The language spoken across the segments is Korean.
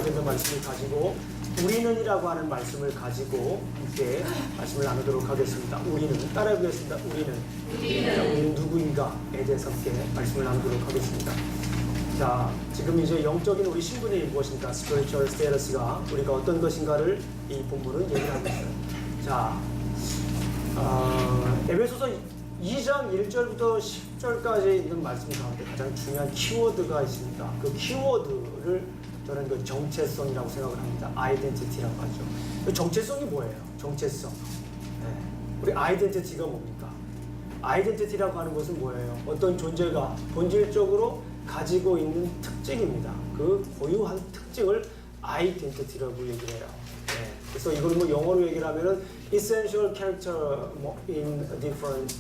되는 말씀을 가지고 우리는이라고 하는 말씀을 가지고 함께 말씀을 나누도록 하겠습니다. 우리는 따라해 보겠습니다. 우리는 누구인가에 대해서 함께 말씀을 나누도록 하겠습니다. 자, 지금 이제 영적인 우리 신분이 무엇인가, spiritual status가 우리가 어떤 것인가를 이 본문은 얘기를 하고 있어요. 자, 에베소서 2장 1절부터 10절까지 있는 말씀 가운데 가장 중요한 키워드가 있습니다. 그 키워드를 저는 그 정체성이라고 생각을 합니다. 아이덴티티라고 하죠. 그 정체성이 뭐예요? 정체성. 네. 우리 아이덴티티가 뭡니까? 아이덴티티라고 하는 것은 뭐예요? 어떤 존재가 본질적으로 가지고 있는 특징입니다. 그 고유한 특징을 아이덴티티라고 얘기를 해요. 네. 그래서 이걸 뭐 영어로 얘기를 하면은 essential character in different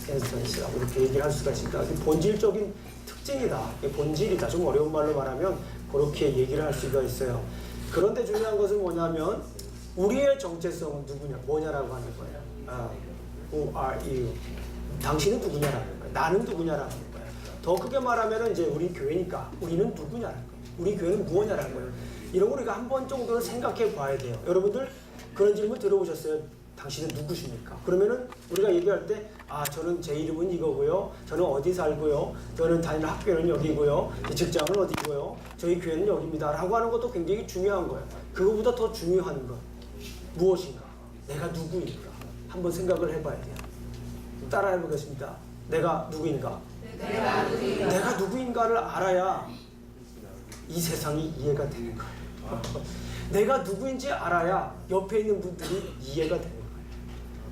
instance라고 이렇게 얘기를 할 수가 있으니까 본질적인 특징이다, 본질이다. 좀 어려운 말로 말하면 그렇게 얘기를 할 수가 있어요. 그런데 중요한 것은 뭐냐면 우리의 정체성은 누구냐, 뭐냐라고 하는 거예요. Who are you? 당신은 누구냐라는 거예요. 나는 누구냐라는 거예요. 더 크게 말하면 이제 우리 교회니까 우리는 누구냐라는 거예요. 우리 교회는 무엇냐라는 거예요. 이런 거 우리가 한 번 정도는 생각해 봐야 돼요. 여러분들 그런 질문 들어보셨어요? 당신은 누구십니까? 그러면은 우리가 얘기할 때, 저는 제 이름은 이거고요. 저는 어디 살고요. 저는 다니는 학교는 여기고요. 직장은 어디고요. 저희 교회는 여기입니다. 라고 하는 것도 굉장히 중요한 거예요. 그거보다 더 중요한 건 무엇인가? 내가 누구인가? 한번 생각을 해봐야 돼요. 따라해 보겠습니다. 내가 누구인가? 내가 누구인가를 알아야 이 세상이 이해가 되는 거예요. 내가 누구인지 알아야 옆에 있는 분들이 이해가 되는 거예요.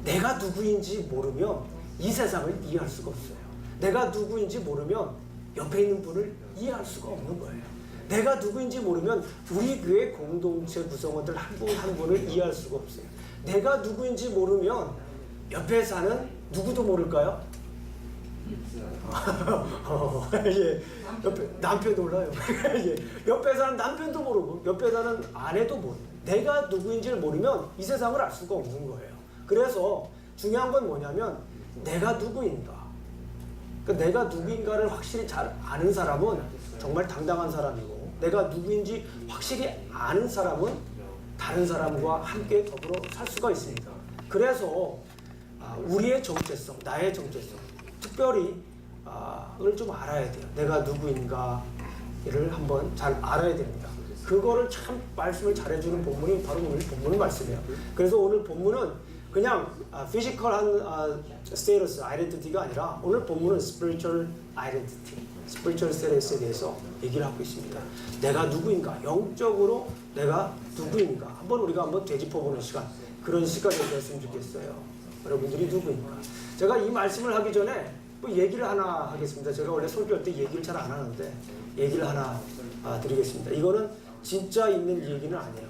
내가 누구인지 모르면 이 세상을 이해할 수가 없어요. 내가 누구인지 모르면 옆에 있는 분을 이해할 수가 없는 거예요. 내가 누구인지 모르면 우리 교회 공동체 구성원들 한 분 한 분을 이해할 수가 없어요. 내가 누구인지 모르면 옆에 사는 누구도 모를까요? 예, 옆에 남편도 몰라요. 예, 옆에 사는 남편도 모르고 옆에 사는 아내도 모르고 내가 누구인지를 모르면 이 세상을 알 수가 없는 거예요. 그래서 중요한 건 뭐냐면 내가 누구인가. 그러니까 내가 누구인가를 확실히 잘 아는 사람은 정말 당당한 사람이고, 내가 누구인지 확실히 아는 사람은 다른 사람과 함께 더불어 살 수가 있습니다. 그래서 우리의 정체성, 나의 정체성, 특별히 을 좀 알아야 돼요. 내가 누구인가를 한번 잘 알아야 됩니다. 그거를 참 말씀을 잘해주는 본문이 바로 오늘 본문 말씀이에요. 그래서 오늘 본문은 그냥 피지컬한 스테이터스, 아이덴티티가 아니라 오늘 본문은 spiritual identity, spiritual status에 대해서 얘기를 하고 있습니다. 내가 누구인가, 영적으로 내가 누구인가 한번 우리가 한번 되짚어보는 시간, 그런 시간이 되었으면 좋겠어요. 여러분들이 누구인가. 제가 이 말씀을 하기 전에 뭐 얘기를 하나 하겠습니다. 제가 원래 설교할 때 얘기를 잘 안 하는데 얘기를 하나 드리겠습니다. 이거는 진짜 있는 얘기는 아니에요.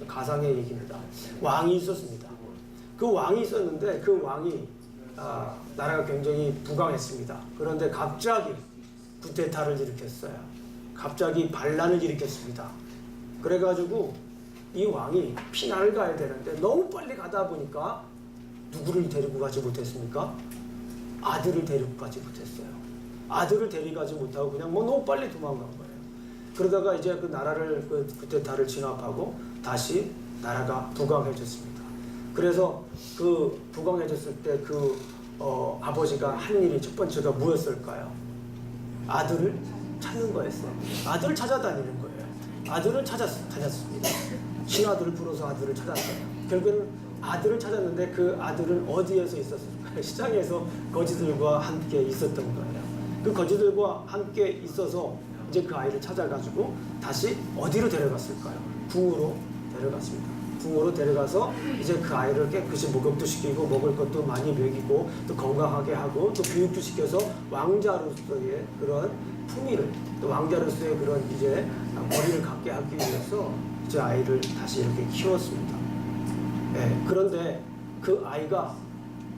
가상의 얘기입니다. 왕이 있었습니다. 그 왕이 있었는데 그 왕이 나라가 굉장히 부강했습니다. 그런데 갑자기 쿠데타를 일으켰어요. 갑자기 반란을 일으켰습니다. 그래가지고 이 왕이 피난을 가야 되는데 너무 빨리 가다 보니까 누구를 데리고 가지 못했습니까? 아들을 데리고 가지 못했어요. 아들을 데리고가지 못하고 그냥 너무 빨리 도망간 거예요. 그러다가 이제 그 나라를 그 쿠데타를 진압하고 다시 나라가 부강해졌습니다. 그래서 그 부강해졌을 때 그 아버지가 한 일이 첫 번째가 뭐였을까요? 아들을 찾는 거였어요. 아들을 찾아다니는 거예요. 아들을 찾았습니다. 신하들을 불러서 아들을 찾았어요. 결국에는 아들을 찾았는데 그 아들은 어디에서 있었을까요? 시장에서 거지들과 함께 있었던 거예요. 그 거지들과 함께 있어서 이제 그 아이를 찾아가지고 다시 어디로 데려갔을까요? 궁으로 데려갔습니다. 궁으로 데려가서 이제 그 아이를 깨끗이 목욕도 시키고 먹을 것도 많이 먹이고 또 건강하게 하고 또 교육도 시켜서 왕자로서의 그런 품위를, 또 왕자로서의 그런 이제 머리를 갖게 하기 위해서 이제 아이를 다시 이렇게 키웠습니다. 네, 그런데 그 아이가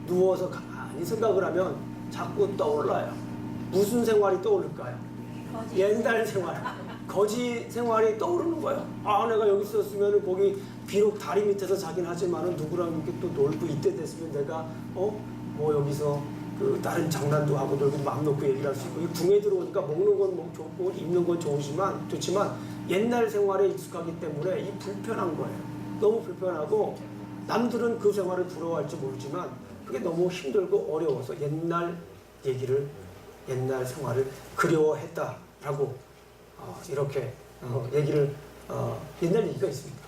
누워서 가만히 생각을 하면 자꾸 떠올라요. 무슨 생활이 떠오를까요? 옛날 생활, 거지 생활이 떠오르는 거예요. 내가 여기 있었으면 거기 비록 다리 밑에서 자긴 하지만은 누구랑 이렇게 또 놀고 이때 됐으면 내가 뭐 여기서 다른 장난도 하고 놀고 마음 놓고 얘기를 할 수 있고, 이 궁에 들어오니까 먹는 건 뭐 좋고 입는 건 좋지만 옛날 생활에 익숙하기 때문에 이 불편한 거예요. 너무 불편하고 남들은 그 생활을 부러워할지 모르지만 그게 너무 힘들고 어려워서 옛날 생활을 그리워했다라고 이렇게 얘기를 옛날 얘기가 있습니다.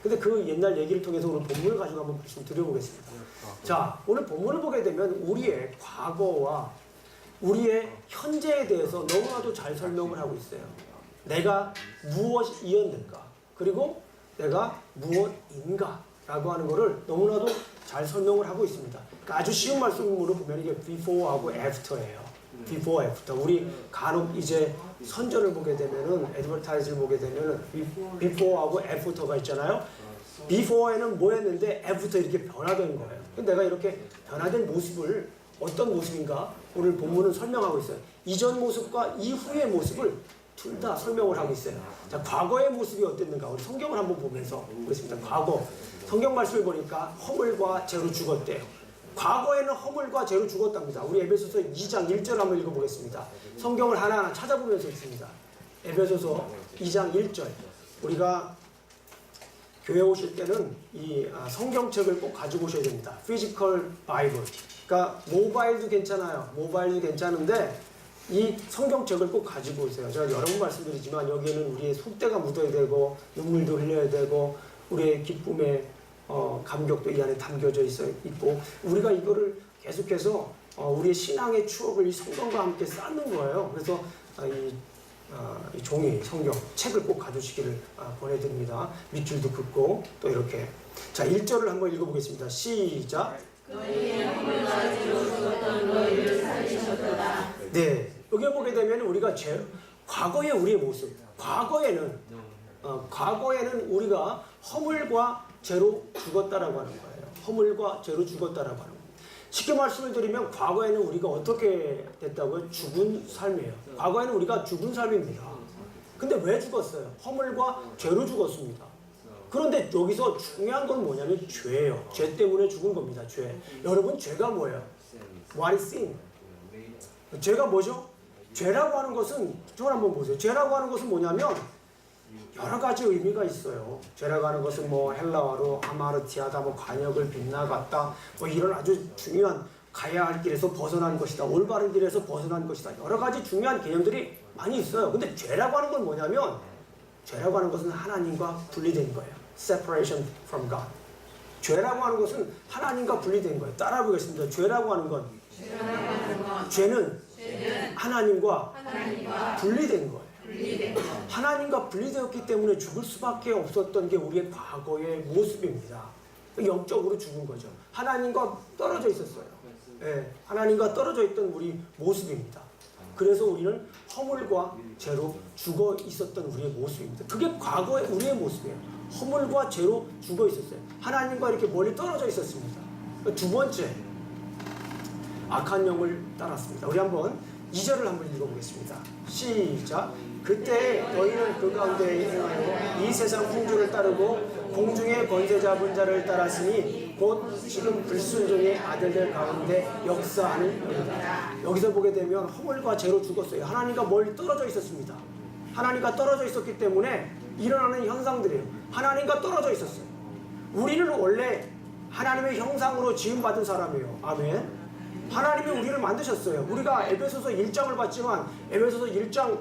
근데 그 옛날 얘기를 통해서 오늘 본문을 가지고 한번 말씀드려보겠습니다. 자, 오늘 본문을 보게 되면 우리의 과거와 우리의 현재에 대해서 너무나도 잘 설명을 하고 있어요. 내가 무엇이었는가, 그리고 내가 무엇인가 라고 하는 것을 너무나도 잘 설명을 하고 있습니다. 그러니까 아주 쉬운 말씀으로 보면 이게 before하고 after예요. before, after. 우리 간혹 이제 선전을 보게 되면은, 애드버타이즈를 보게 되면은 before하고 after가 있잖아요. before에는 뭐였는데 after 이렇게 변화된 거예요. 근데 내가 이렇게 변화된 모습을 어떤 모습인가 오늘 본문은 설명하고 있어요. 이전 모습과 이후의 모습을 둘 다 설명을 하고 있어요. 자, 과거의 모습이 어땠는가 우리 성경을 한번 보면서 보겠습니다. 과거 성경 말씀을 보니까 허물과 죄로 죽었대요. 과거에는 허물과 죄로 죽었답니다. 우리 에베소서 2장 1절 한번 읽어보겠습니다. 성경을 하나하나 찾아보면서 있습니다. 에베소서 2장 1절. 우리가 교회 오실 때는 이 성경책을 꼭 가지고 오셔야 됩니다. 피지컬 바이블. 그러니까 모바일도 괜찮아요. 모바일도 괜찮은데 이 성경책을 꼭 가지고 오세요. 제가 여러 번 말씀드리지만 여기에는 우리의 속대가 묻어야 되고 눈물도 흘려야 되고 우리의 기쁨의 감격도 이 안에 담겨져 있고 우리가 이거를 계속해서 우리의 신앙의 추억을 이 성경과 함께 쌓는 거예요. 그래서 이 종이 성경 책을 꼭 가주시기를 권해드립니다. 밑줄도 긋고 또 이렇게. 자, 1절을 한번 읽어보겠습니다. 시작. 너희의 허물과 죄로 죽었던 너희를 살리셨도다. 네, 여기 보게 되면 우리가 과거의 우리의 모습, 과거에는 우리가 허물과 죄로 죽었다라고 하는 거예요. 허물과 죄로 죽었다라고 하는 거예요. 쉽게 말씀을 드리면 과거에는 우리가 어떻게 됐다고요? 죽은 삶이에요. 과거에는 우리가 죽은 삶입니다. 근데 왜 죽었어요? 허물과 죄로 죽었습니다. 그런데 여기서 중요한 건 뭐냐면 죄예요. 죄 때문에 죽은 겁니다. 죄. 여러분, 죄가 뭐예요? What is sin? 죄가 뭐죠? 죄라고 하는 것은, 저걸 한번 보세요. 죄라고 하는 것은 뭐냐면 여러 가지 의미가 있어요. 죄라고 하는 것은 뭐 헬라어로 아마르티아다, 뭐 관역을 빗나갔다, 뭐 이런 아주 중요한 가야 할 길에서 벗어난 것이다, 올바른 길에서 벗어난 것이다, 여러 가지 중요한 개념들이 많이 있어요. 근데 죄라고 하는 건 뭐냐면 죄라고 하는 것은 하나님과 분리된 거예요. Separation from God. 죄라고 하는 것은 하나님과 분리된 거예요. 따라 보겠습니다. 죄라고 하는 건 죄는 하나님과 분리된 거예요. 하나님과 분리되었기 때문에 죽을 수밖에 없었던 게 우리의 과거의 모습입니다. 영적으로 죽은 거죠. 하나님과 떨어져 있었어요. 네, 하나님과 떨어져 있던 우리 모습입니다. 그래서 우리는 허물과 죄로 죽어 있었던 우리의 모습입니다. 그게 과거의 우리의 모습이에요. 허물과 죄로 죽어 있었어요. 하나님과 이렇게 멀리 떨어져 있었습니다. 두 번째, 악한 영을 따랐습니다. 우리 한번 2절을 한번 읽어보겠습니다. 시작. 그때 너희는 그 가운데 행하여 이 세상 풍조를 따르고 공중의 권세 잡은 자를 따랐으니 곧 지금 불순종의 아들들 가운데 역사하는 일이다. 여기서 보게 되면 허물과 죄로 죽었어요. 하나님과 멀리 떨어져 있었습니다. 하나님과 떨어져 있었기 때문에 일어나는 현상들이에요. 하나님과 떨어져 있었어요. 우리는 원래 하나님의 형상으로 지음받은 사람이에요. 아멘. 하나님이 우리를 만드셨어요. 우리가 에베소서 1장을 봤지만 에베소서 1장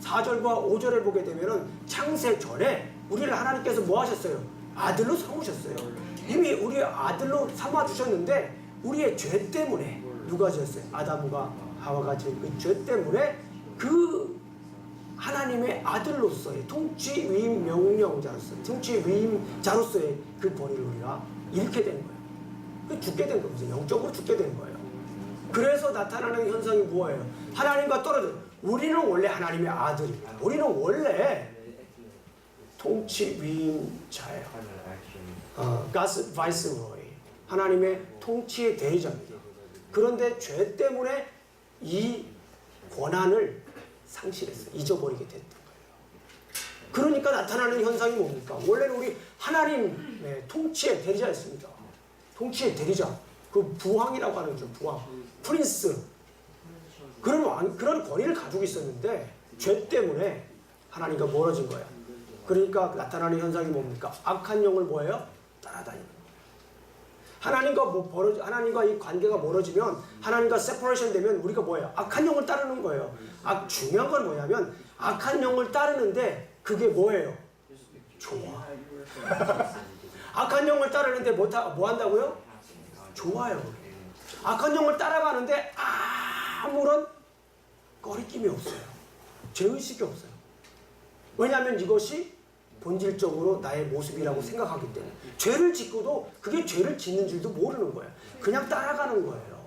4절과 5절에 보게 되면은 창세 전에 우리를 하나님께서 뭐 하셨어요? 아들로 삼으셨어요. 이미 우리의 아들로 삼아주셨는데 우리의 죄 때문에 누가 지었어요? 아담과 하와가 지은 그 죄 때문에 그 하나님의 아들로서의 통치 위임 명령자로서의 통치 위임자로서의 그 권위를 우리가 잃게 된 거예요. 죽게 된 거죠. 영적으로 죽게 된 거예요. 그래서 나타나는 현상이 뭐예요? 하나님과 떨어져. 우리는 원래 하나님의 아들입니다. 우리는 원래 통치 위임자예요. God's viceroy. 하나님의 통치의 대리자입니다. 그런데 죄 때문에 이 권한을 상실했어요. 잊어버리게 됐던 거예요. 그러니까 나타나는 현상이 뭡니까? 원래는 우리 하나님의 통치의 대리자였습니다. 통치의 대리자. 그 부왕이라고 하는 거죠. 부왕. 프린스, 그런 권위를 가지고 있었는데 죄 때문에 하나님과 멀어진 거야. 그러니까 나타나는 현상이 뭡니까? 악한 영을 뭐예요? 따라다니는 거예요. 하나님과 이 관계가 멀어지면, 하나님과 세퍼레이션 되면 우리가 뭐예요? 악한 영을 따르는 거예요. 중요한 건 뭐냐면 악한 영을 따르는데 그게 뭐예요? 좋아. 악한 영을 따르는데 뭐 한다고요? 좋아요. 악한 영을 따라가는데 아무런 꺼리낌이 없어요. 죄의식이 없어요. 왜냐하면 이것이 본질적으로 나의 모습이라고 생각하기 때문에. 죄를 짓고도 그게 죄를 짓는 줄도 모르는 거예요. 그냥 따라가는 거예요.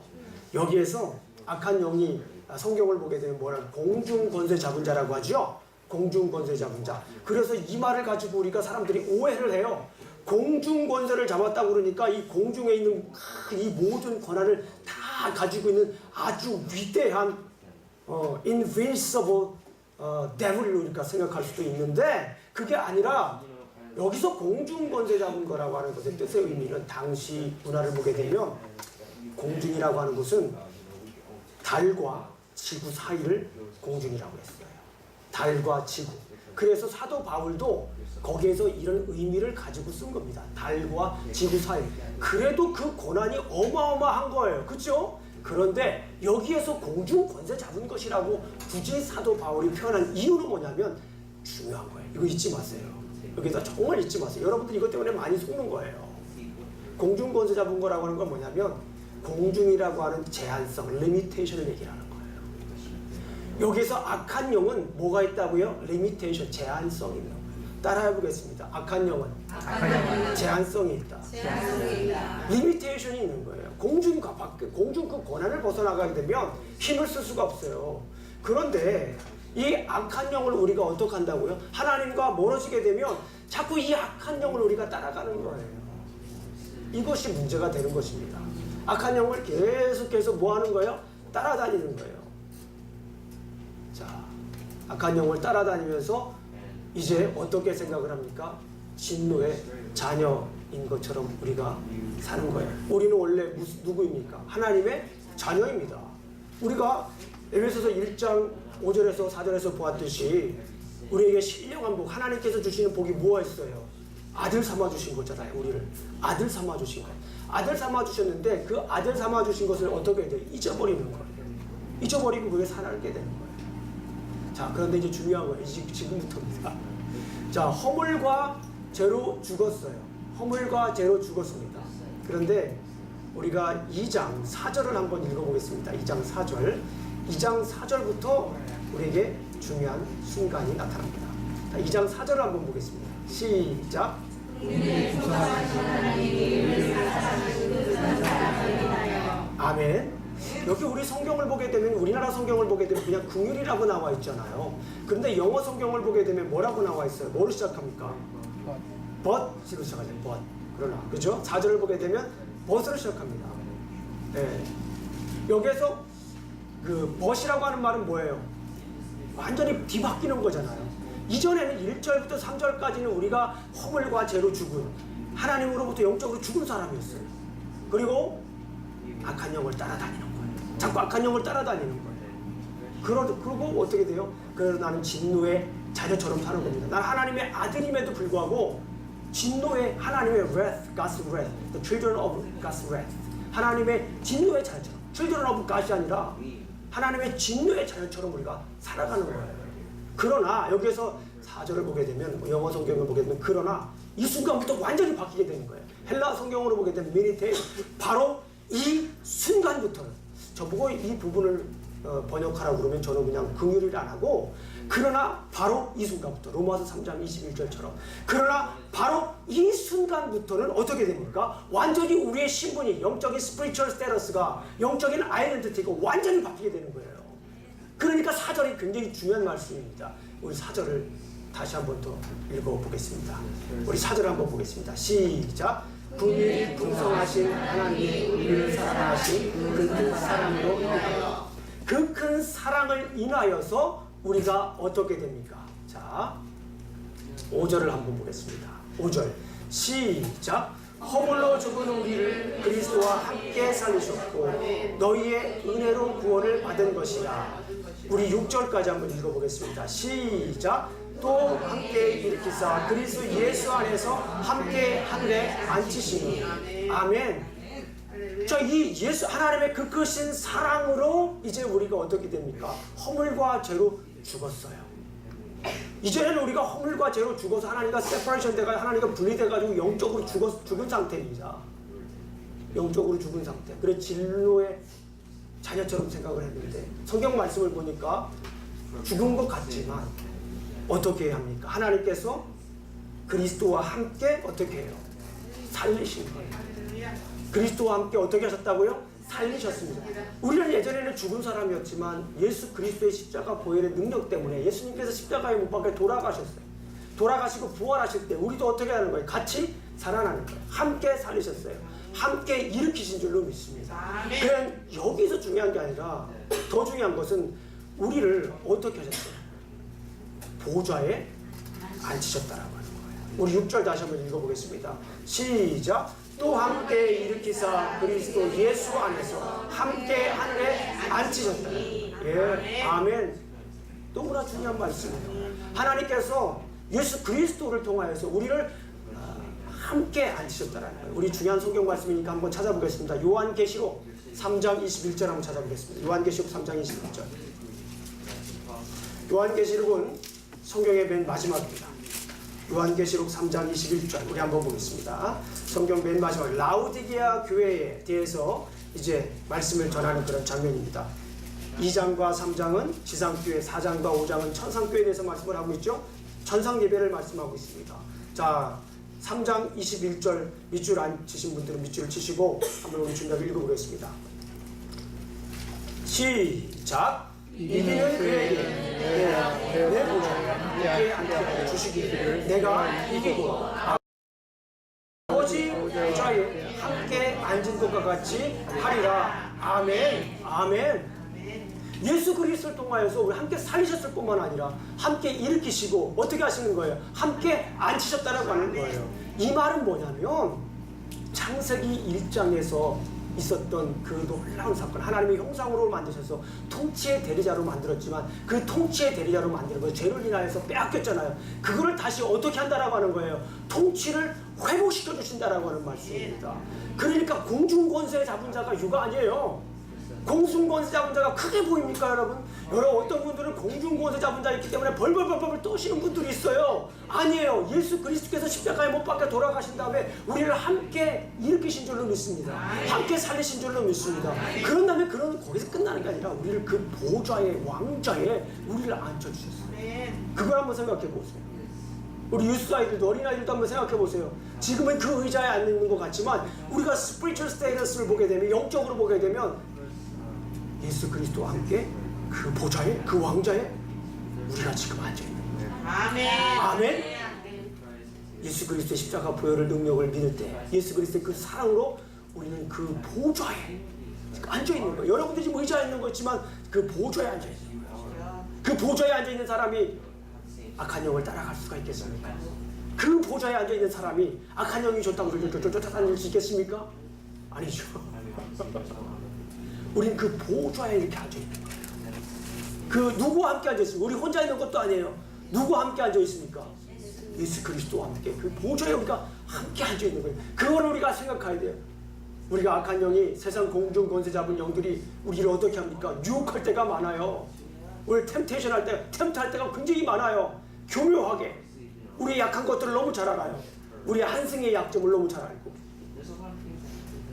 여기에서 악한 영이 성경을 보게 되면 뭐라고? 공중권세 잡은 자라고 하죠. 공중권세 잡은 자. 그래서 이 말을 가지고 우리가 사람들이 오해를 해요. 공중권세를 잡았다고 그러니까 이 공중에 있는 이 모든 권한을 다 가지고 있는 아주 위대한 invincible devil로 우리가 생각할 수도 있는데, 그게 아니라 여기서 공중권세 잡은 거라고 하는 것의 뜻의 의미는, 당시 문화를 보게 되면 공중이라고 하는 것은 달과 지구 사이를 공중이라고 했어요. 달과 지구. 그래서 사도 바울도 거기에서 이런 의미를 가지고 쓴 겁니다. 달과 지구 사이. 그래도 그 고난이 어마어마한 거예요. 그렇죠? 그런데 여기에서 공중 권세 잡은 것이라고 굳이 사도 바울이 표현한 이유는 뭐냐면 중요한 거예요. 이거 잊지 마세요. 여기다 정말 잊지 마세요. 여러분들 이것 때문에 많이 속는 거예요. 공중 권세 잡은 거라고 하는 건 뭐냐면 공중이라고 하는 제한성, 리미테이션을 얘기하는 거예요. 여기서 악한 영은 뭐가 있다고요? 리미테이션, 제한성이 있는 거예요. 따라해보겠습니다. 악한 영은 제한성이 있다. 리미테이션이 있는 거예요. 공중 그 권한을 벗어나가게 되면 힘을 쓸 수가 없어요. 그런데 이 악한 영을 우리가 어떻게 한다고요? 하나님과 멀어지게 되면 자꾸 이 악한 영을 우리가 따라가는 거예요. 이것이 문제가 되는 것입니다. 악한 영을 계속해서 뭐 하는 거예요? 따라다니는 거예요. 자, 악한 영을 따라다니면서 이제 어떻게 생각을 합니까? 진노의 자녀인 것처럼 우리가 사는 거예요. 우리는 원래 누구입니까? 하나님의 자녀입니다. 우리가 에베소서 1장 5절에서 4절에서 보았듯이 우리에게 신령한 복, 하나님께서 주시는 복이 뭐가 있어요? 아들 삼아 주신 거잖아요. 우리를 아들 삼아 주신 거예요. 아들 삼아 주셨는데 그 아들 삼아 주신 것을 어떻게 해야 돼요? 잊어버리는 거예요. 잊어버리고 그게 살게 되는 거예요. 자, 그런데 이제 중요한 거예요. 지금부터입니다. 자, 허물과 죄로 죽었어요. 허물과 죄로 죽었습니다. 그런데 우리가 2장 4절을 한번 읽어보겠습니다. 2장 4절. 2장 4절부터 우리에게 중요한 순간이 나타납니다. 자, 2장 4절을 한번 보겠습니다. 시작. 아멘. 여기 우리 성경을 보게 되면, 우리나라 성경을 보게 되면 그냥 긍휼이라고 나와 있잖아요. 그런데 영어 성경을 보게 되면 뭐라고 나와 있어요? 뭐로 시작합니까? but으로 시작하죠. but. 그러나 그죠? 4절을 보게 되면 but으로 시작합니다. 네. 여기에서 그 but이라고 하는 말은 뭐예요? 완전히 뒤바뀌는 거잖아요. 이전에는 1절부터 3절까지는 우리가 허물과 죄로 죽은, 하나님으로부터 영적으로 죽은 사람이었어요. 그리고 악한 영을 따라다니는 거예요. 자꾸 악한 영을 따라다니는 거예요. 그러고 어떻게 돼요? 그래서 나는 진노의 자녀처럼 사는 겁니다. 난 하나님의 아들임에도 불구하고 진노의, 하나님의 wrath, God's wrath, the children of God's wrath, 하나님의 진노의 자녀처럼, children of God이 아니라 하나님의 진노의 자녀처럼 우리가 살아가는 거예요. 그러나 여기에서 4절을 보게 되면, 영어 성경을 보게 되면, 그러나 이 순간부터 완전히 바뀌게 되는 거예요. 헬라 성경으로 보게 되면 미니테, 바로 이 순간부터는, 저보고 이 부분을 번역하라고 그러면 저는 그냥 긍휼을 안 하고, 그러나 바로 이 순간부터, 로마서 3장 21절처럼, 그러나 바로 이 순간부터는 어떻게 됩니까? 완전히 우리의 신분이, 영적인 스피리추얼 스테러스가, 영적인 아이덴티티가 완전히 바뀌게 되는 거예요. 그러니까 4절이 굉장히 중요한 말씀입니다. 우리 4절을 다시 한번 더 읽어보겠습니다. 우리 4절 한번 보겠습니다. 시작. 분이 풍성하신 하나님이 우리를 사랑하신 그 큰 사랑으로 인하여, 그 큰 사랑을 인하여서 우리가 어떻게 됩니까? 자, 5절을 한번 보겠습니다. 5절 시작. 허물로 죽은 우리를 그리스도와 함께 살리셨고 너희의 은혜로 구원을 받은 것이라. 우리 6절까지 한번 읽어보겠습니다. 시작. 또 함께 일으키사 그리스도 예수 안에서 함께 하늘에 앉히시니. 아멘. 자, 이 예수 하나님의 그 크신 사랑으로 이제 우리가 어떻게 됩니까? 허물과 죄로 죽었어요. 이제는 우리가 허물과 죄로 죽어서 하나님과 세퍼레이션 돼가 하나님과 분리돼가지고 영적으로 죽은 상태입니다. 영적으로 죽은 상태. 그래 진로의 자녀처럼 생각을 했는데 성경 말씀을 보니까 죽은 것 같지만 어떻게 해야 합니까? 하나님께서 그리스도와 함께 어떻게 해요? 살리신 거예요. 그리스도와 함께 어떻게 하셨다고요? 살리셨습니다. 우리는 예전에는 죽은 사람이었지만 예수 그리스도의 십자가 보혈의 능력 때문에 예수님께서 십자가에 못 박혀 돌아가셨어요. 돌아가시고 부활하실 때 우리도 어떻게 하는 거예요? 같이 살아나는 거예요. 함께 살리셨어요. 함께 일으키신 줄로 믿습니다. 그냥 여기서 중요한 게 아니라 더 중요한 것은 우리를 어떻게 하셨어요? 보좌에 앉히셨다라고 하는 거예요. 우리 6절 다시 한번 읽어보겠습니다. 시작. 또 함께 일으키사 그리스도 예수 안에서 함께 하늘에 앉히셨다. 예, 아멘. 너무나 중요한 말씀이에요. 하나님께서 예수 그리스도를 통하여서 우리를 함께 앉히셨다라는 거예요. 우리 중요한 성경 말씀이니까 한번 찾아보겠습니다. 요한계시록 3장 21절 한번 찾아보겠습니다. 요한계시록 3장 21절. 요한계시록은 성경의 맨 마지막입니다. 요한계시록 3장 21절 우리 한번 보겠습니다. 성경 맨 마지막 라우디게아 교회에 대해서 이제 말씀을 전하는 그런 장면입니다. 2장과 3장은 지상교회, 4장과 5장은 천상교회에 대해서 말씀을 하고 있죠. 천상예배를 말씀하고 있습니다. 자, 3장 21절 밑줄 안 치신 분들은 밑줄을 치시고 한번 우리 준비하고 읽어보겠습니다. 시작. 이기는 그에게 내 보좌에 함께 앉게 주시기를 내가 이기고 아버지 보좌에 함께 앉은 것과 같이 하리라. 아멘. 아멘. 예수 그리스도를 통하여서 우리 함께 살리셨을 뿐만 아니라 함께 일으키시고 어떻게 하시는 거예요? 함께 앉히셨다라고 하는 거예요. 이 말은 뭐냐면 창세기 1장에서 있었던 그 놀라운 사건, 하나님의 형상으로 만드셔서 통치의 대리자로 만들었지만 그 통치의 대리자로 만드는 거 죄를 인하여서 빼앗겼잖아요. 그거를 다시 어떻게 한다라고 하는 거예요? 통치를 회복시켜 주신다라고 하는 말씀입니다. 그러니까 공중권세 잡은 자가 유가 아니에요. 공중권세 잡은 자가 크게 보입니까, 여러분? 여러분, 어떤 분들은 공중권세 잡은 자 있기 때문에 벌벌벌벌 떠시는 분들이 있어요. 아니에요. 예수 그리스도께서 십자가에 못 박혀 돌아가신 다음에 우리를 함께 일으키신 줄로 믿습니다. 함께 살리신 줄로 믿습니다. 그런 다음에 거기서 끝나는 게 아니라 우리를 그 보좌의 왕좌에 우리를 앉혀주셨어요. 그걸 한번 생각해 보세요. 우리 유스 아이들도 어린아이들도 한번 생각해 보세요. 지금은 그 의자에 앉아 있는 것 같지만 우리가 spiritual status를 보게 되면, 영적으로 보게 되면 예수 그리스도와 함께 그 보좌에, 그 왕좌에 우리가 지금 앉아있는 거예요. 아멘. 아멘. 예수 그리스도의 십자가 보혈의 능력을 믿을 때 예수 그리스도의 그 사랑으로 우리는 그 보좌에 앉아있는 거예요. 여러분들이 지금 의자에 있는 거 있지만 그 보좌에 앉아있는 거예요. 그 보좌에 앉아있는 사람이 악한 영을 따라갈 수가 있겠습니까? 그 보좌에 앉아있는 사람이 악한 영이 좋다고 쫓아다닐 수 있겠습니까? 아니죠. 우린 그 보좌에 이렇게 앉아있는 거예요. 그 누구와 함께 앉아있습니까? 우리 혼자 있는 것도 아니에요. 누구와 함께 앉아있습니까? 예수 그리스도와 함께 그 보좌에 우리가 함께 앉아있는 거예요. 그걸 우리가 생각해야 돼요. 우리가 악한 영이 세상 공중 권세 잡은 영들이 우리를 어떻게 합니까? 유혹할 때가 많아요. 우리 템테이션 할 때, 템트할 때가 굉장히 많아요. 교묘하게 우리의 약한 것들을 너무 잘 알아요. 우리 한승의 약점을 너무 잘 알고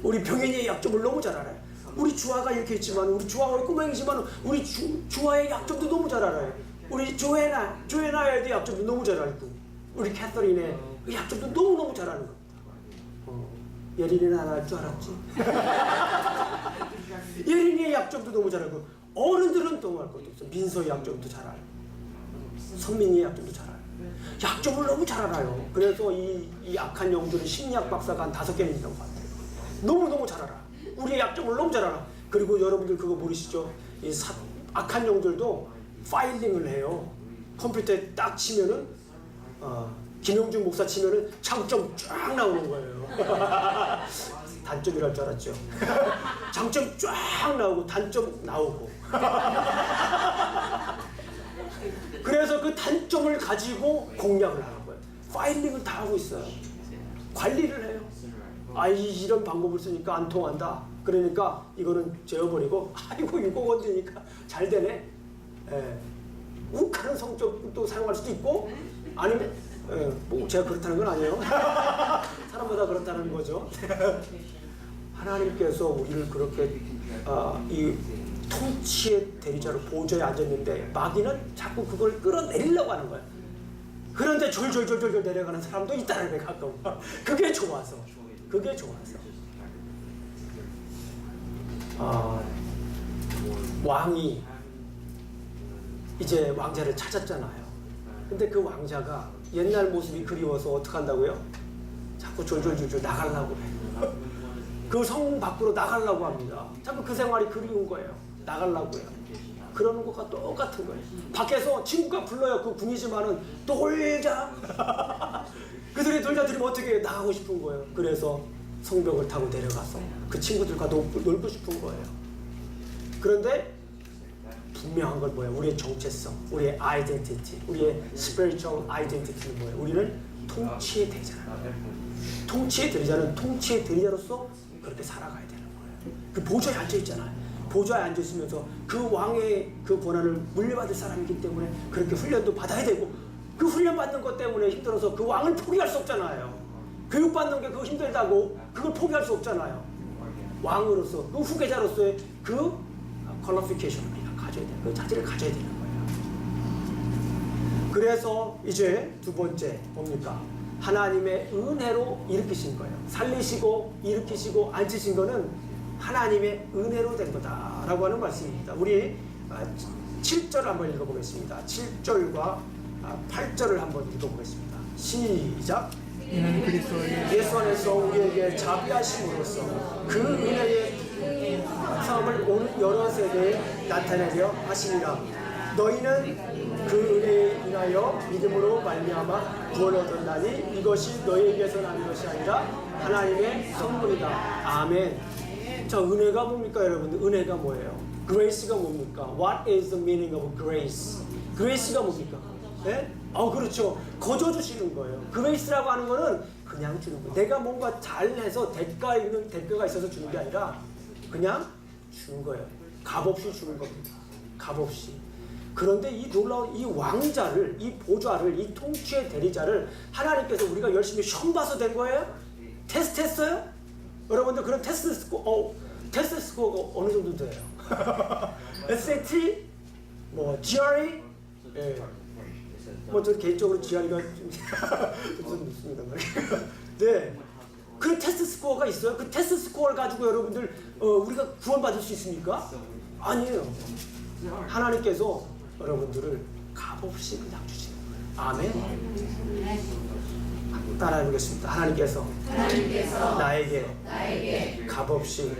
우리 병인의 약점을 너무 잘 알아요. 우리 주아가 이렇게 있지만, 우리 주아가 꼬맹이지만 우리 주아의 약점도 너무 잘 알아요. 우리 조에나의 약점도 너무 잘 알고 우리 캐서린의 그 약점도 너무너무 잘 아는 거. 예린이는 안 할 줄 알았지. 예린이의 약점도 너무 잘 알고 어른들은 너무 알 것도 없어. 민서의 약점도 잘 알고 선민이의 약점도 잘 알고 약점을 너무 잘 알아요. 그래서 이 악한 영들은 심리학 박사가 한 5개는 있는 것 같아요. 너무너무 잘 알아. 우리의 약점을 너무 잘 알아. 그리고 여러분들 그거 모르시죠? 악한 영들도 파일링을 해요. 컴퓨터에 딱 치면은 김영중 목사 치면은 장점 쫙 나오는 거예요. 단점이랄 줄 알았죠. 장점 쫙 나오고 단점 나오고. 그래서 그 단점을 가지고 공략을 하는 거예요. 파일링을 다 하고 있어요. 관리를 해요. 이런 방법을 쓰니까 안 통한다. 그러니까 이거는 재워버리고, 아이고 6억 원 되니까 잘 되네. 욱하는 성적도 사용할 수도 있고, 아니면 뭐 제가 그렇다는 건 아니에요. 사람마다 그렇다는 거죠. 하나님께서 우리를 그렇게 이 통치의 대리자로 보좌에 앉았는데 마귀는 자꾸 그걸 끌어내리려고 하는 거예요. 그런데 졸졸졸졸 내려가는 사람도 있다는 거예요. 가끔. 그게 좋아서. 왕이 이제 왕자를 찾았잖아요. 근데 그 왕자가 옛날 모습이 그리워서 어떻게 한다고요? 자꾸 졸졸졸졸 나가려고 해요. 그 성 밖으로 나가려고 합니다. 자꾸 그 생활이 그리운 거예요. 나가려고 해요. 그러는 것과 똑같은 거예요. 밖에서 친구가 불러요. 그 군이지만은 놀자. 그들이 놀자 들으면 어떻게 나가고 싶은 거예요. 그래서 성벽을 타고 내려가서 그 친구들과 놀고 싶은 거예요. 그런데 분명한 건 뭐예요? 우리의 정체성, 우리의 아이덴티티, 우리의 스피리추얼 아이덴티티는 뭐예요? 우리는 통치의 대리자예요. 통치의 대리자는 통치의 대리자로서 그렇게 살아가야 되는 거예요. 그 보좌에 앉아 있잖아요. 보좌에 앉아 있으면서 그 왕의 그 권한을 물려받을 사람이기 때문에 그렇게 훈련도 받아야 되고, 그 훈련 받는 것 때문에 힘들어서 그 왕을 포기할 수 없잖아요. 교육받는 게 그거 힘들다고 그걸 포기할 수 없잖아요. 왕으로서, 그 후계자로서의 그 퀄리피케이션을 우리가 가져야 돼요. 그 자질을 가져야 되는 거예요. 그래서 이제 두 번째 뭡니까? 하나님의 은혜로 일으키신 거예요. 살리시고 일으키시고 앉히신 거는 하나님의 은혜로 된 거다라고 하는 말씀입니다. 우리 7절 한번 읽어보겠습니다. 7절과 8절을 한번 읽어보겠습니다. 시작. 이는 그리스도의 예수 안에서 우리에게 자비하심으로써 그 은혜의 사함을 온 여러 세대에 나타내려 하시니라. 너희는 그 은혜에 인하여 믿음으로 말미암아 구원을 얻었나니 이것이 너희에게서 난 것이 아니라 하나님의 선물이다. 아멘. 자, 은혜가 뭡니까 여러분? 은혜가 뭐예요? grace가 뭡니까? What is the meaning of grace? grace가 뭡니까? 네? 그렇죠. 거저 주시는 거예요. grace라고 하는 거는 그냥 주는 거예요. 내가 뭔가 잘해서 대가가 있어서 주는 게 아니라 그냥 주는 거예요. 값없이 주는 겁니다. 값없이. 그런데 이 놀라운 이 왕자를, 이 보좌를, 이 통치의 대리자를 하나님께서 우리가 열심히 시험 봐서 된 거예요? 테스트했어요? 여러분들 그런 테스트 스코어가 어느 정도 돼요? SAT, 뭐 GRE, 저 개인적으로 GRE가 좀 늦습니다. 네, 그 테스트 스코어가 있어요. 그 테스트 스코어를 가지고 여러분들 우리가 구원받을 수 있습니까? 아니에요. 하나님께서 여러분들을 값없이 그냥 주시는 거예요. 아멘. 따라해보겠습니다. 하나님께서 나에게 값없이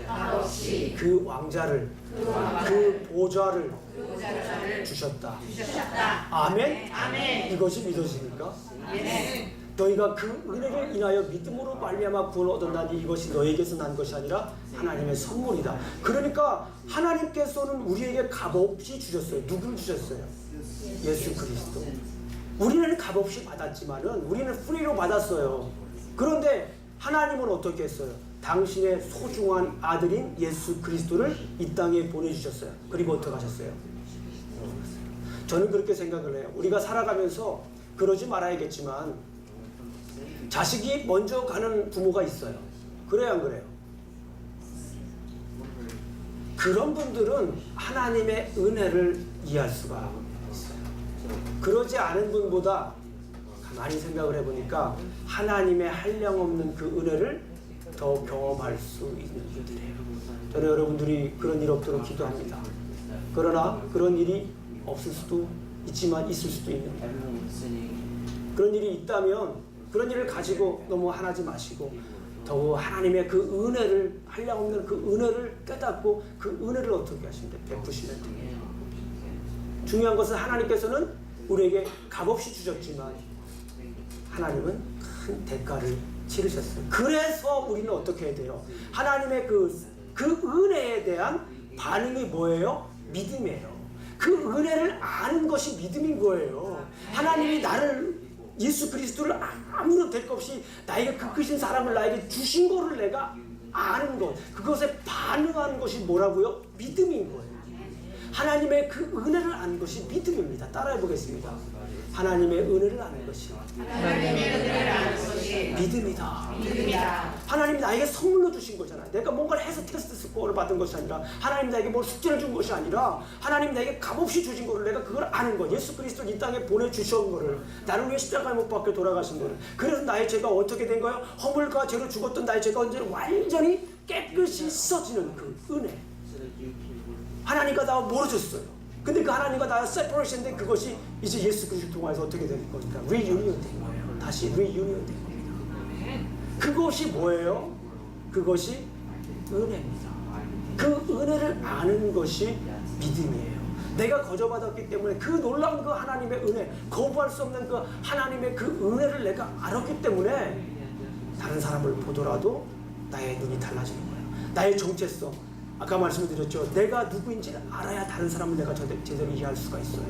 그 왕자를, 그 보좌를 주셨다. 아멘. 이것이 믿어집니까? 너희가 그 은혜를 인하여 믿음으로 말미암아 구원을 얻었나니 이것이 너희에게서 난 것이 아니라 하나님의 선물이다. 그러니까 하나님께서는 우리에게 값없이 주셨어요. 누구를 주셨어요? 예수 그리스도. 우리는 값없이 받았지만은 우리는 프리로 받았어요. 그런데 하나님은 어떻게 했어요? 당신의 소중한 아들인 예수 그리스도를 이 땅에 보내주셨어요. 그리고 어떻게 하셨어요? 저는 그렇게 생각을 해요. 우리가 살아가면서 그러지 말아야겠지만 자식이 먼저 가는 부모가 있어요. 그래요, 안 그래요? 그런 분들은 하나님의 은혜를 이해할 수가 있어요. 그러지 않은 분보다 가만히 생각을 해보니까 하나님의 한량없는 그 은혜를 더 경험할 수 있는 분들이에요. 저는 여러분들이 그런 일 없도록 기도합니다. 그러나 그런 일이 없을 수도 있지만 있을 수도 있는 그런 일이 있다면 그런 일을 가지고 너무 화나지 마시고 더욱 하나님의 그 은혜를, 한량없는 그 은혜를 깨닫고 그 은혜를 어떻게 하시면 돼요? 베푸시면 돼요. 중요한 것은 하나님께서는 우리에게 값없이 주셨지만 하나님은 큰 대가를 치르셨어요. 그래서 우리는 어떻게 해야 돼요? 하나님의 그 은혜에 대한 반응이 뭐예요? 믿음이에요. 그 은혜를 아는 것이 믿음인 거예요. 하나님이 나를, 예수 그리스도를 아무런 대가 없이 나에게 그 크신 사랑을 나에게 주신 거를 내가 아는 것, 그것에 반응하는 것이 뭐라고요? 믿음인 거예요. 하나님의 그 은혜를 아는 것이 믿음입니다. 따라해 보겠습니다. 하나님의 은혜를 아는 것이 믿음이다. 하나님이 나에게 선물로 주신 거잖아요. 내가 뭔가를 해서 테스트 스코어를 받은 것이 아니라, 하나님 나에게 뭘 숙제를 준 것이 아니라, 하나님 나에게 값없이 주신 거를 내가 그걸 아는 것. 예수 그리스도 이 땅에 보내주신 거를, 나를 위해 십자가에 못 박혀 돌아가신 거를. 그래서 나의 죄가 어떻게 된 거예요? 허물과 죄로 죽었던 나의 죄가 완전히 깨끗이 씻어지는 그 은혜. 하나님과 나와 멀어졌어요. 근데 그 하나님과 나의 세퍼레이션인데, 그것이 이제 예수 그리스도 통해서 어떻게 되는 겁니까? 리유니언 된 거예요. 다시 리유니언 된 겁니다. 그것이 뭐예요? 그것이 은혜입니다. 그 은혜를 아는 것이 믿음이에요. 내가 거저받았기 때문에 그 놀라운 그 하나님의 은혜, 거부할 수 없는 그 하나님의 그 은혜를 내가 알았기 때문에 다른 사람을 보더라도 나의 눈이 달라지는 거예요. 나의 정체성, 아까 말씀드렸죠. 내가 누구인지를 알아야 다른 사람을 내가 제대로 이해할 수가 있어요.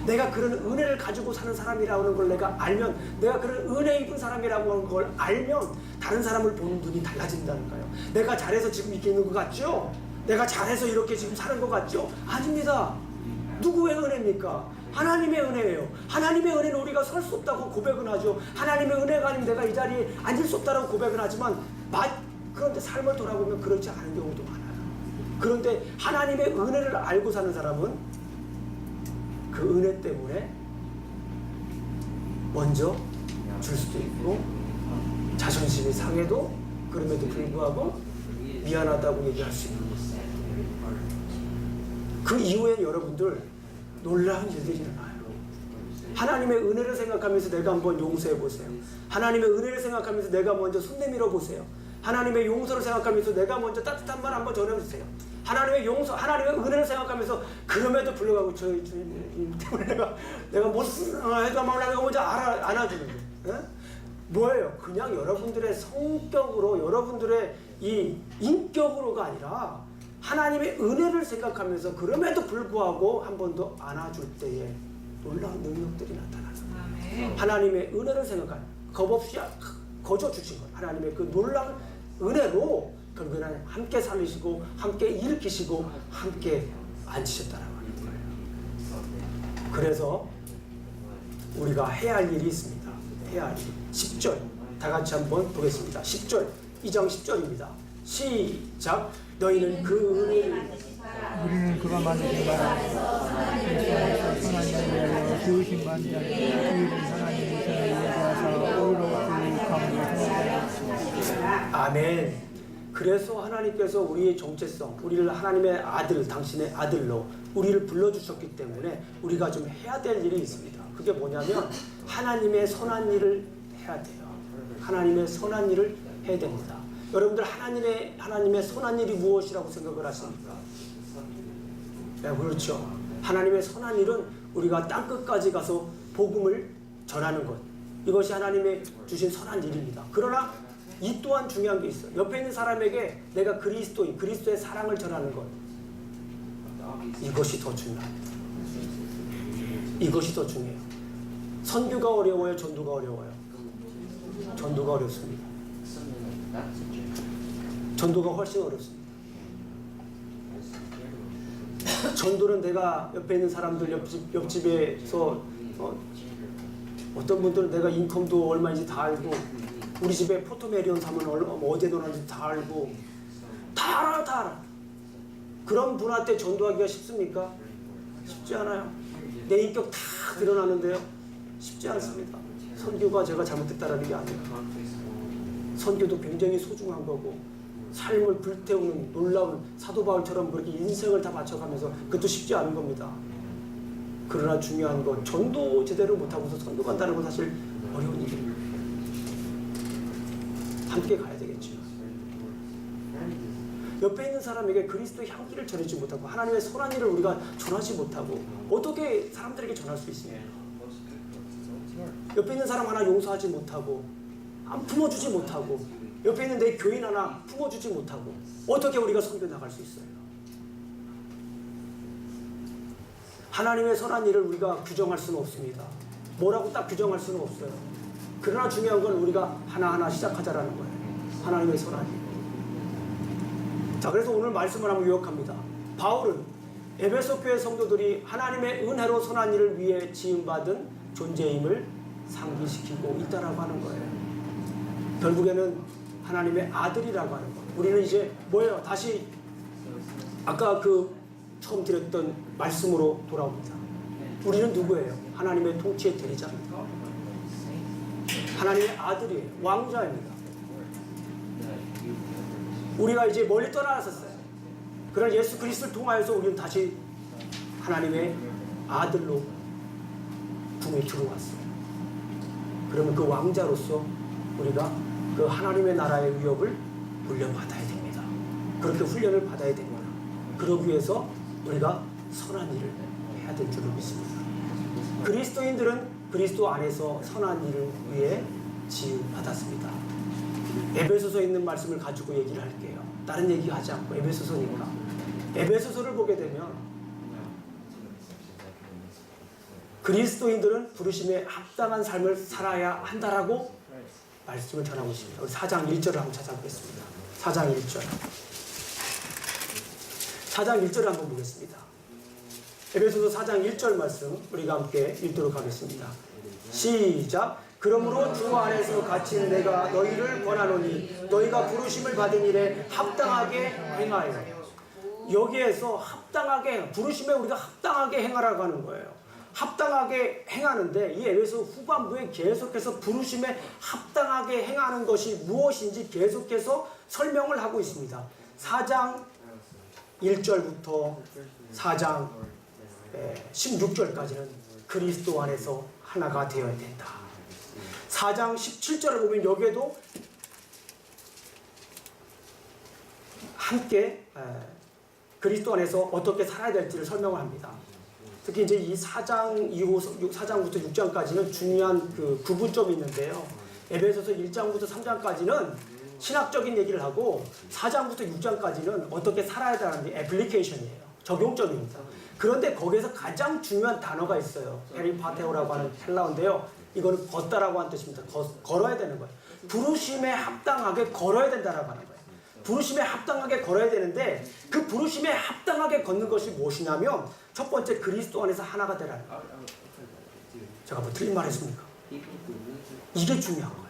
내가 그런 은혜를 가지고 사는 사람이라고 하는 걸 내가 알면, 내가 그런 은혜 입은 사람이라고 하는 걸 알면 다른 사람을 보는 눈이 달라진다는 거예요. 내가 잘해서 지금 이렇게 있는 것 같죠? 내가 잘해서 이렇게 지금 사는 것 같죠? 아닙니다. 누구의 은혜입니까? 하나님의 은혜예요. 하나님의 은혜는 우리가 설 수 없다고 고백은 하죠. 하나님의 은혜가 아니면 내가 이 자리에 앉을 수 없다고 고백은 하지만, 그런데 삶을 돌아보면 그렇지 않은 경우도 많아요. 그런데 하나님의 은혜를 알고 사는 사람은 그 은혜 때문에 먼저 줄 수도 있고, 자존심이 상해도 그럼에도 불구하고 미안하다고 얘기할 수 있는 거예요. 그 이후에 여러분들 놀라운 일들이 일어나요. 하나님의 은혜를 생각하면서 내가 한번 용서해 보세요. 하나님의 은혜를 생각하면서 내가 먼저 손 내밀어 보세요. 하나님의 용서를 생각하면서 내가 먼저 따뜻한 말 한번 전해주세요. 하나님의 용서, 하나님의 은혜를 생각하면서, 그럼에도 불구하고 저희 주님 때문에 내가 못 해도 막 내가 먼저 안아주는 거예요. 뭐예요? 그냥 여러분들의 성격으로, 여러분들의 이 인격으로가 아니라 하나님의 은혜를 생각하면서 그럼에도 불구하고 한 번 더 안아줄 때에 놀라운 능력들이 나타나는 거예요. 하나님의 은혜를 생각하는, 겁없이 거저 주신 것, 하나님의 그 놀라운 은혜로 결국에는 함께 살리시고 함께 일으키시고 함께 앉히셨다라고 하는 거예요. 그래서 우리가 해야 할 일이 있습니다. 해야 할 일. 10절 다 같이 한번 보겠습니다. 10절, 2장 10절입니다. 시작. 너희는 그 은혜를, 우리는 그가 만드신 바 하나님을 위하여 지으신 바 아니라 그들은 하나님의 손에 의하사 오히려 그 가운데 아멘. 그래서 하나님께서 우리의 정체성, 우리를 하나님의 아들, 당신의 아들로 우리를 불러주셨기 때문에 우리가 좀 해야 될 일이 있습니다. 그게 뭐냐면 하나님의 선한 일을 해야 돼요. 하나님의 선한 일을 해야 됩니다. 여러분들 하나님의 선한 일이 무엇이라고 생각을 하십니까? 네, 그렇죠. 하나님의 선한 일은 우리가 땅끝까지 가서 복음을 전하는 것. 이것이 하나님의 주신 선한 일입니다. 그러나 이 또한 중요한 게 있어요. 옆에 있는 사람에게 내가 그리스도인, 그리스도의 사랑을 전하는 것. 이것이 더 중요합니다. 이것이 더 중요해요. 선교가 어려워요? 전도가 어려워요? 전도가 어렵습니다. 전도가 훨씬 어렵습니다. 전도는 내가 옆에 있는 사람들, 옆집에서 어떤 분들은 내가 인컴도 얼마인지 다 알고, 우리 집에 포토메리온 사면 어디에 넣는지 다 알고, 다 알아. 그런 분한테 전도하기가 쉽습니까? 쉽지 않아요. 내 인격 다 드러나는데요, 쉽지 않습니다. 선교가 제가 잘못했다라는 게 아니에요. 선교도 굉장히 소중한 거고, 삶을 불태우는 놀라운 사도 바울처럼 그렇게 인생을 다 바쳐가면서, 그것도 쉽지 않은 겁니다. 그러나 중요한 건 전도 제대로 못하고서 선교 간다는 건 사실 어려운 일입니다. 함께 가야 되겠죠. 옆에 있는 사람에게 그리스도의 향기를 전하지 못하고 하나님의 선한 일을 우리가 전하지 못하고 어떻게 사람들에게 전할 수 있습니까? 옆에 있는 사람 하나 용서하지 못하고 품어주지 못하고 옆에 있는 내 교인 하나 품어주지 못하고 어떻게 우리가 섬겨 나갈 수 있어요? 하나님의 선한 일을 우리가 규정할 수는 없습니다. 뭐라고 딱 규정할 수는 없어요. 그러나 중요한 건 우리가 하나하나 시작하자라는 거예요. 하나님의 선한 일. 자, 그래서 오늘 말씀을 한번 요약합니다. 바울은 에베소 교회 성도들이 하나님의 은혜로 선한 일을 위해 지음받은 존재임을 상기시키고 있다라고 하는 거예요. 결국에는 하나님의 아들이라고 하는 거예요. 우리는 이제 뭐예요? 다시 아까 처음 드렸던 말씀으로 돌아옵니다. 우리는 누구예요? 하나님의 통치의 대리자입니다. 하나님의 아들이에요. 왕자입니다. 우리가 이제 멀리 떠나갔었어요. 그러나 예수 그리스도를 통하여서 우리는 다시 하나님의 아들로 품에 들어왔어요. 그러면 그 왕자로서 우리가 그 하나님의 나라의 위협을 물려받아야 됩니다. 그렇게 훈련을 받아야 됩니다. 그러기 위해서 우리가 선한 일을 해야 될 줄을 믿습니다. 그리스도인들은 그리스도 안에서 선한 일을 위해 지음받았습니다. 에베소서에 있는 말씀을 가지고 얘기를 할게요. 다른 얘기 하지 않고 에베소서니까. 에베소서를 보게 되면 그리스도인들은 부르심에 합당한 삶을 살아야 한다라고 말씀을 전하고 있습니다. 우리 4장 1절을 한번 찾아보겠습니다. 4장 1절. 4장 1절을 한번 보겠습니다. 에베소서 4장 1절 말씀 우리가 함께 읽도록 하겠습니다. 시작. 그러므로 주 안에서 갇힌 내가 너희를 권하노니 너희가 부르심을 받은 일에 합당하게 행하여. 여기에서 합당하게, 부르심에 우리가 합당하게 행하라고 하는 거예요. 합당하게 행하는데 이 에베소 후반부에 계속해서 부르심에 합당하게 행하는 것이 무엇인지 계속해서 설명을 하고 있습니다. 4장 1절부터 4장 16절까지는 그리스도 안에서 하나가 되어야 된다. 4장 17절을 보면 여기에도 함께 그리스도 안에서 어떻게 살아야 될지를 설명을 합니다. 특히 이제 이 4장 이후 4장부터 6장까지는 중요한 그 구분점이 있는데요. 에베소서 1장부터 3장까지는 신학적인 얘기를 하고 4장부터 6장까지는 어떻게 살아야 되는 애플리케이션이에요. 적용점입니다. 그런데 거기에서 가장 중요한 단어가 있어요. 페리파테오라고 하는 헬라어인데요. 이거는 걷다라고 하는 뜻입니다. 걸어야 되는 거예요. 부르심에 합당하게 걸어야 된다라고 하는 거예요. 부르심에 합당하게 걸어야 되는데 그 부르심에 합당하게 걷는 것이 무엇이냐면 첫 번째 그리스도 안에서 하나가 되라는 거예요. 제가 뭐 틀린 말 했습니까? 이게 중요한 거예요.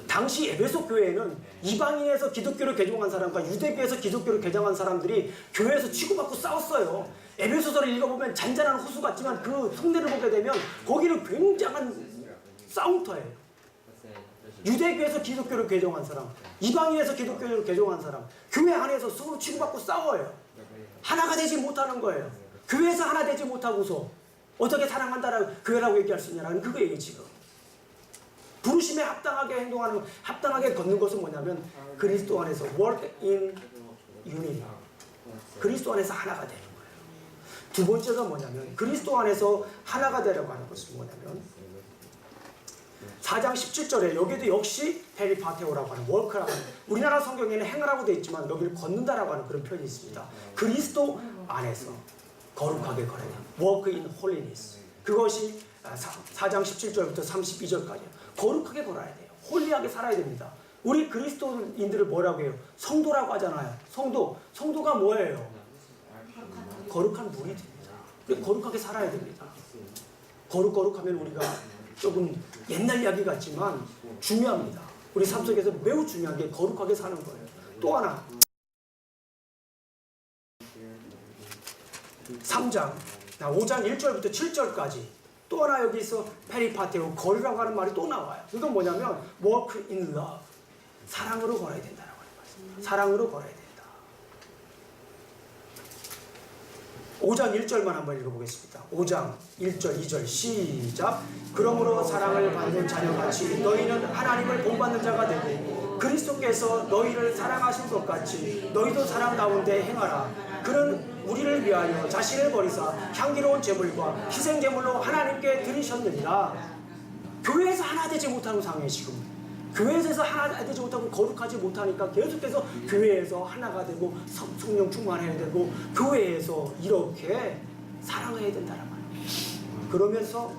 당시 에베소 교회에는 이방인에서 기독교를 개종한 사람과 유대교에서 기독교를 개종한 사람들이 교회에서 치고받고 싸웠어요. 에베소서를 읽어보면 잔잔한 호수 같지만 그 흉내를 보게 되면 거기는 굉장한 싸움터예요. 유대교에서 기독교를 개종한 사람, 이방인에서 기독교를 개종한 사람, 교회 안에서 서로 치고받고 싸워요. 하나가 되지 못하는 거예요. 교회에서 하나 되지 못하고서 어떻게 사랑한다라고 교회라고 얘기할 수 있냐라는 그거예요 지금. 부르심에 합당하게 행동하는, 합당하게 걷는 것은 뭐냐면 그리스도 안에서 work in unity. 그리스도 안에서 하나가 되는 거예요. 두 번째가 뭐냐면 그리스도 안에서 하나가 되려고 하는 것은 뭐냐면 4장 17절에 여기도 역시 페리파테오라고 하는 워크라고 하는, 우리나라 성경에는 행하라고 되어 있지만 여기를 걷는다라고 하는 그런 표현이 있습니다. 그리스도 안에서 거룩하게 걸어야 돼요. Walk in holiness. 그것이 4장 17절부터 32절까지예요. 거룩하게 걸어야 돼요. 홀리하게 살아야 됩니다. 우리 그리스도인들을 뭐라고 해요? 성도라고 하잖아요. 성도가 뭐예요? 거룩한 물이 됩니다. 우리 거룩하게 살아야 됩니다. 거룩하면 우리가 조금 옛날 이야기 같지만 중요합니다. 우리 삶 속에서 매우 중요한 게 거룩하게 사는 거예요. 또 하나 5장 1절부터 7절까지 또 하나 여기서 페리파테오 걸으라고 하는 말이 또 나와요. 이건 뭐냐면 walk in love, 사랑으로 걸어야 된다라고 하는 말입니다. 사랑으로 걸어야 된다. 5장 1절만 한번 읽어보겠습니다. 5장 1절 2절 시작. 그러므로 사랑을 받는 자녀같이 너희는 하나님을 본받는 자가 되고 그리스도께서 너희를 사랑하신 것 같이 너희도 사랑 가운데 행하라. 그는 우리를 위하여 자신을 버리사 향기로운 제물과 희생 제물로 하나님께 드리셨느니라. 교회에서 하나 되지 못하는 상황에 지금 교회에서 하나 되지 못하고 거룩하지 못하니까 계속해서 교회에서 하나가 되고 성령 충만해야 되고 교회에서 이렇게 사랑해야 된다는 말이에요. 그러면서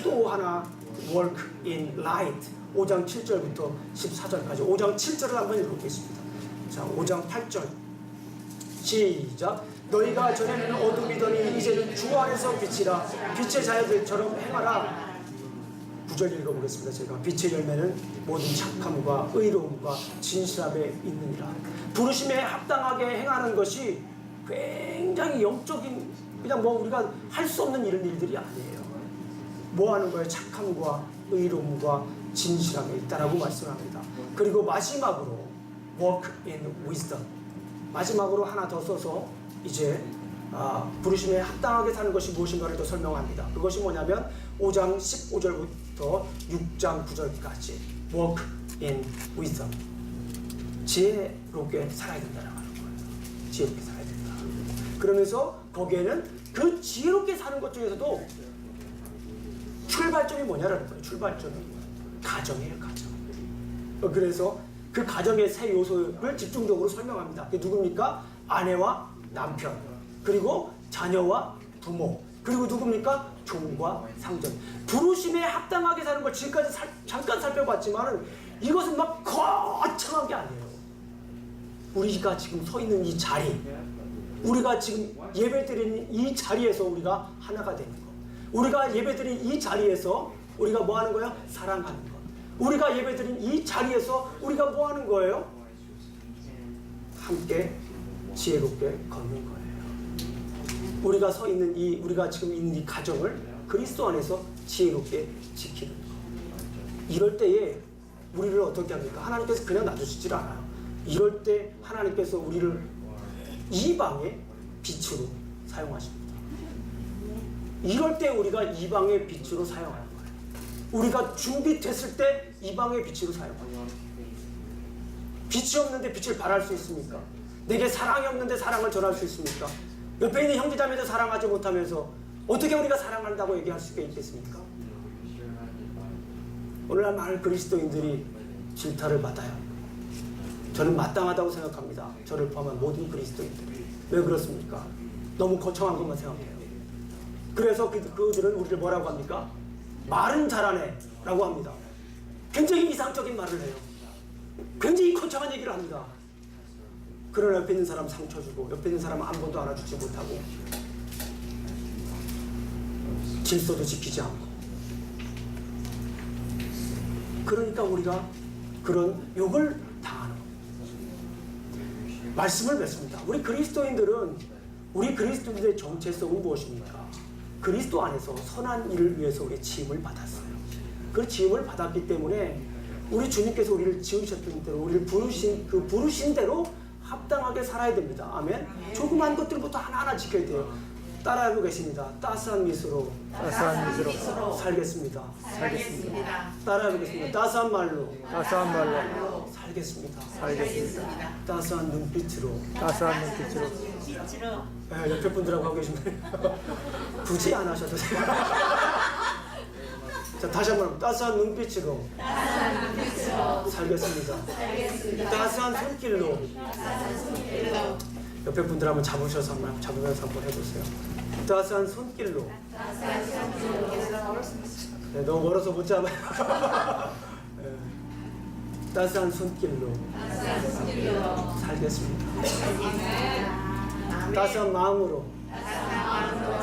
또 하나 work in light 5장 7절부터 14절까지 5장 7절을 한번 읽어보겠습니다. 자, 5장 8절 시작. 너희가 전에는 어둠이더니 이제는 주 안에서 빛이라 빛의 자녀들처럼 행하라. 9절 읽어보겠습니다. 제가 빛의 열매는 모든 착함과 의로움과 진실함에 있느니라. 부르심에 합당하게 행하는 것이 굉장히 영적인 그냥 뭐 우리가 할 수 없는 이런 일들이 아니에요. 뭐 하는 거예요? 착함과 의로움과 진실함에 있다라고 말씀합니다. 그리고 마지막으로 work in wisdom 마지막으로 하나 더 써서 이제 부르심에 합당하게 사는 것이 무엇인가를 더 설명합니다. 그것이 뭐냐면 5장 15절부터 6장 9절까지 work in wisdom 지혜롭게 살아야 된다는 거예요. 지혜롭게 살아야 된다. 그러면서 거기에는 그 지혜롭게 사는 것 중에서도 출발점이 뭐냐라는 거예요. 출발점이 가정이에요. 가정. 그래서 그 가정의 세 요소를 집중적으로 설명합니다. 그게 누굽니까? 아내와 남편, 그리고 자녀와 부모, 그리고 누굽니까? 종과 상전. 부르심에 합당하게 사는 걸 지금까지 잠깐 살펴봤지만은 이것은 막 거창한 게 아니에요. 우리가 지금 서 있는 이 자리, 우리가 지금 예배드리는 이 자리에서 우리가 하나가 되는 것. 우리가 예배드린 이 자리에서 우리가 뭐 하는 거예요? 사랑하는 것. 우리가 예배드린 이 자리에서 우리가 뭐 하는 거예요? 함께 지혜롭게 걷는 거예요. 우리가 서 있는 우리가 지금 있는 이 가정을 그리스도 안에서 지혜롭게 지키는 것. 이럴 때에 우리를 어떻게 합니까? 하나님께서 그냥 놔두시질 않아요. 이럴 때 하나님께서 우리를 이방의 빛으로 사용하십니다. 이럴 때 우리가 이방의 빛으로 사용하는 거예요. 우리가 준비됐을 때 이방의 빛으로 사용하는 거예요. 빛이 없는데 빛을 발할 수 있습니까? 내게 사랑이 없는데 사랑을 전할 수 있습니까? 옆에 있는 형제자매도 사랑하지 못하면서 어떻게 우리가 사랑한다고 얘기할 수가 있겠습니까? 오늘날 많은 그리스도인들이 질타를 받아요. 저는 마땅하다고 생각합니다. 저를 포함한 모든 그리스도인들이. 왜 그렇습니까? 너무 거창한 것만 생각해요. 그래서 그들은 우리를 뭐라고 합니까? 말은 잘하네 라고 합니다. 굉장히 이상적인 말을 해요. 굉장히 거창한 얘기를 합니다. 그러나 옆에 있는 사람 상처 주고 옆에 있는 사람 한 번도 알아주지 못하고 질서도 지키지 않고, 그러니까 우리가 그런 욕을 당하는 거예요. 말씀을 맺습니다. 우리 그리스도인들의 정체성은 무엇입니까? 그리스도 안에서 선한 일을 위해서 우리 지음을 받았어요. 그 지음을 받았기 때문에 우리 주님께서 우리를 지으셨던 대로 우리를 부르신 대로 합당하게 살아야 됩니다. 아멘. 조그만 것들부터 하나하나 지켜야 돼요. 따라하고 계십니다. 따스한 미소로 살겠습니다. 따라해보겠습니다. 따스한 말로 살겠습니다. 따스한 눈빛으로 네, 옆에 분들하고 하고 계시면 굳이 안 하셔도 돼요. 자, 다시 한번 따스한 눈빛으로 살겠습니다. 따스한 손길로 옆에 분들 한번 잡으면서 한번 해보세요. 따스한 손길로. 네, 너무 멀어서 못 잡아요. 네. 따스한 손길로 살겠습니다. 따스한 마음으로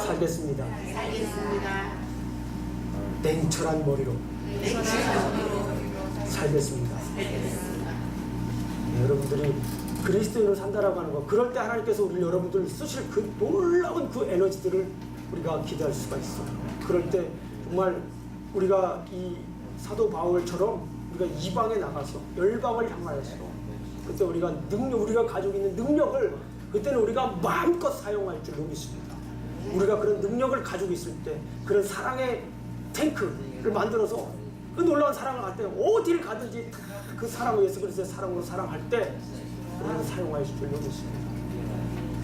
살겠습니다. 냉철한 머리로 살겠습니다. 네, 여러분들이 그리스도인으로 산다라고 하는 거, 그럴 때 하나님께서 우리 여러분들 쓰실 그 놀라운 그 에너지들을 우리가 기대할 수가 있어요. 그럴 때 정말 우리가 이 사도 바울처럼 우리가 이방에 나가서 열방을 향하여서 그때 우리가 가지고 있는 능력을 그때는 우리가 마음껏 사용할 줄 믿습니다. 우리가 그런 능력을 가지고 있을 때 그런 사랑의 탱크를 만들어서 그 놀라운 사랑을 할 때 어디를 가든지 그 사랑을 예수 그리스도의 사랑으로 사랑할 때 우리는 사용할 줄 믿습니다.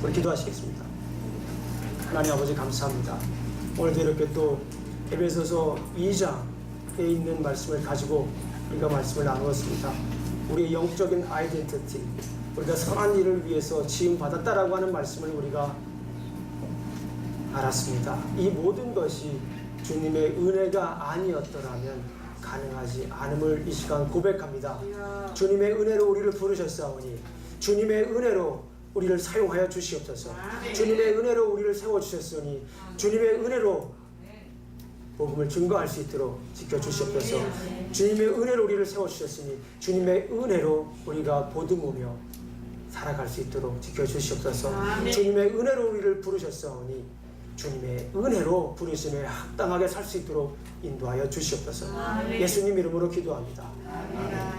우리 기도하시겠습니다. 하나님 아버지 감사합니다. 오늘도 이렇게 또 에베소서 2장 있는 말씀을 가지고 우리가 말씀을 나누었습니다. 우리의 영적인 아이덴티티, 우리가 선한 일을 위해서 지음받았다라고 하는 말씀을 우리가 알았습니다. 이 모든 것이 주님의 은혜가 아니었더라면 가능하지 않음을 이 시간 고백합니다. 주님의 은혜로 우리를 부르셨사오니 주님의 은혜로 우리를 사용하여 주시옵소서. 주님의 은혜로 우리를 세워주셨으니 주님의 은혜로 복음을 증거할 수 있도록 지켜주시옵소서. 주님의 은혜로 우리를 세워주셨으니 주님의 은혜로 우리가 보듬으며 살아갈 수 있도록 지켜주시옵소서. 주님의 은혜로 우리를 부르셨사오니 주님의 은혜로 부르심에 합당하게 살 수 있도록 인도하여 주시옵소서. 예수님 이름으로 기도합니다. 아멘.